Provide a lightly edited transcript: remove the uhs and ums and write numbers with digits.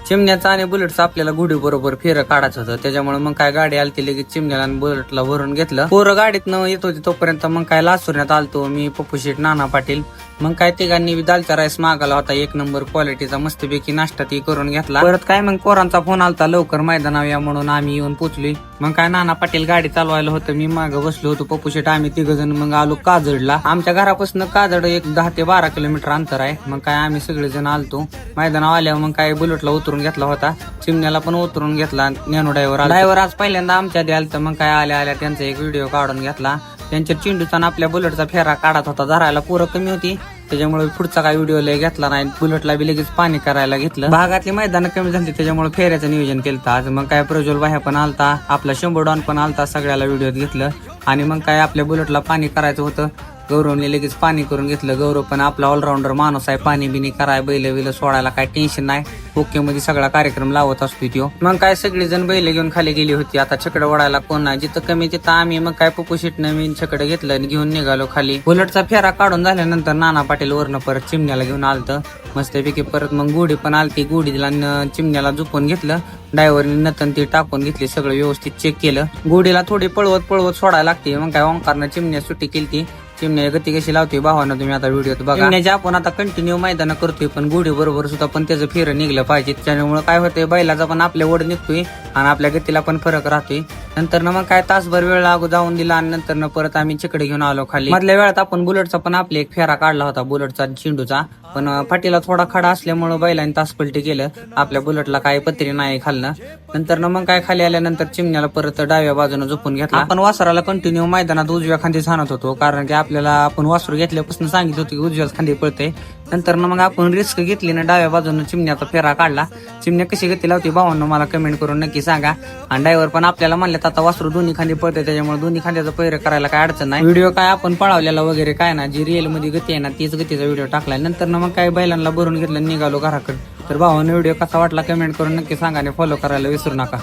चिमण्याचा आणि बुलेटचा आपल्याला गुढी बरोबर फेरं काढायचं होतं, त्याच्यामुळे मग काय गाडी आलती लगेच चिमण्याला आणि बुलेटला भरून घेतलं. पोरं गाडीत न येत होती तोपर्यंत मग काय लासुरण्यात आलतो मी, पप्पू शेठ, नाना पाटील. मग काय तिघांनी दालचा राईस मागवला होता, 1 नंबर क्वालिटीचा, मस्तपैकी नाश्ता ती करून घेतला. परत काय मग पोरांचा फोन आलता लवकर मैदानावर या म्हणून, आम्ही येऊन पोचलोय. मग काय नाना पाटील गाडी चालवायला होतं, मी मागं बसलो होतो, पप्पू शेठ आम्ही 3 जण मग आलो काजडला. आमच्या घरापासून काजड एक 10 ते 12 किलोमीटर अंतर आहे. मग काय आम्ही सगळेजण आलतो मैदानावर. आल्यावर मग काय बुलेटला उतरून घेतला होता, चिमण्याला पण उतरून घेतला. ज्ञानू ड्रायव्हर आज पहिल्यांदा आमच्या द्याल, तर मग काय आल्या आल्या त्यांचा एक व्हिडिओ काढून घेतला. त्यांच्या चेंडूचा आणि आपल्या बुलेटचा फेरा काढत होता, धरायला पोरं कमी होती त्याच्यामुळे पुढचा काय व्हिडिओ लय घेतला नाही. बुलेटला बी लगेच पाणी करायला घेतलं. भागातली मैदान कमी झाली त्याच्यामुळे फेऱ्याचं नियोजन केलं आज. मग काय प्रज्वल भाया पण आलता, आपला 100 डॉन पण आलता, सगळ्याला व्हिडिओ घेतलं. आणि मग काय आपल्या बुलेटला पाणी करायचं होतं, गौरवने लगेच पाणी करून घेतलं. गौरव पण आपला ऑलराऊंडर माणूस आहे, पाणी बिनी कराय बैल बिल सोडायला काय टेन्शन नाही, ओके मध्ये सगळा कार्यक्रम लावत असतो तो. मग काय सगळेजण बैल घेऊन खाली गेली होती. आता छकडं ओढायला कोण नाही, जिथं कमी तिथं आम्ही मग काय पप्पू शेटनं मी छकडं घेतलं आणि घेऊन निघालो खाली. बुलेटचा फेरा काढून झाल्यानंतर नाना पाटील वरनं परत चिमण्याला घेऊन आलतं मस्तपैकी. परत मग गुढी पण आलती, गुढीला चिमण्याला झोपून घेतलं. ड्रायव्हरने नतन ती टाकून घेतली, सगळं व्यवस्थित चेक केलं. गुढीला थोडी पळवत पळवत सोडायला लागते. मग काय ओंकारनं चिमण्या सुट्टी केली. चिमण्या गती कशी लावते भावानं तुम्ही आता व्हिडिओत बघा. चिमण्याची आपण आता कंटिन्यू मैदान करतोय, पण गुढी बरोबर सुद्धा पण त्याचं फेरं निघलं पाहिजे. त्याच्यामुळे काय होतंय, बैलाचा पण आपल्या ओढ निघतोय आणि आपल्या गतीला पण फरक राहतोय. नंतर मग काय तासभर वेळ लागू जाऊन दिला आणि नंतर परत आम्ही चिकडे घेऊन आलो खाली. मधल्या वेळात आपण बुलेटचा पण आपले एक फेरा काढला होता, बुलेटचा चेंडूचा, पण फाटीला थोडा खडा असल्यामुळे बैलांनी तास पलटी केलं. आपल्या बुलेटला काय पत्री नाही खाल्लं. नंतर मग काय खाली आल्यानंतर चिमण्याला परत डाव्या बाजूने झोपून घेतला. आपण वासराला कंटिन्यू मैदानात उजव्या खांदी सांगत होतो, कारण की आपल्याला आपण वासरू घेतल्यापासून सांगितलं होतं की उजव्या खांदी पळते. नंतर मग आपण रिस्क घेतली ना, डाव्या बाजूने चिमण्याचा फेरा काढला. चिमण्या कशी गती लावते भावांनो मला कमेंट करून नक्की सांगा. आणि ड्रायव्हर पण आपल्याला म्हणल्यात आता वासरू दोन्ही खांदी पळते, त्याच्यामुळे दोन्ही खांद्याचं पैर करायला काय अडचण नाही. व्हिडिओ काय आपण पळावलेला वगैरे काय ना, जी रिअल मध्ये गती आहे ना तीच गतीचा व्हिडिओ टाकलाय. नंतर मग काय बैलांना भरून घेतलं, निघालो घराकडे. तर भावांनो व्हिडिओ कसा वाटला कमेंट करून नक्की सांगा आणि फॉलो करायला विसरू नका.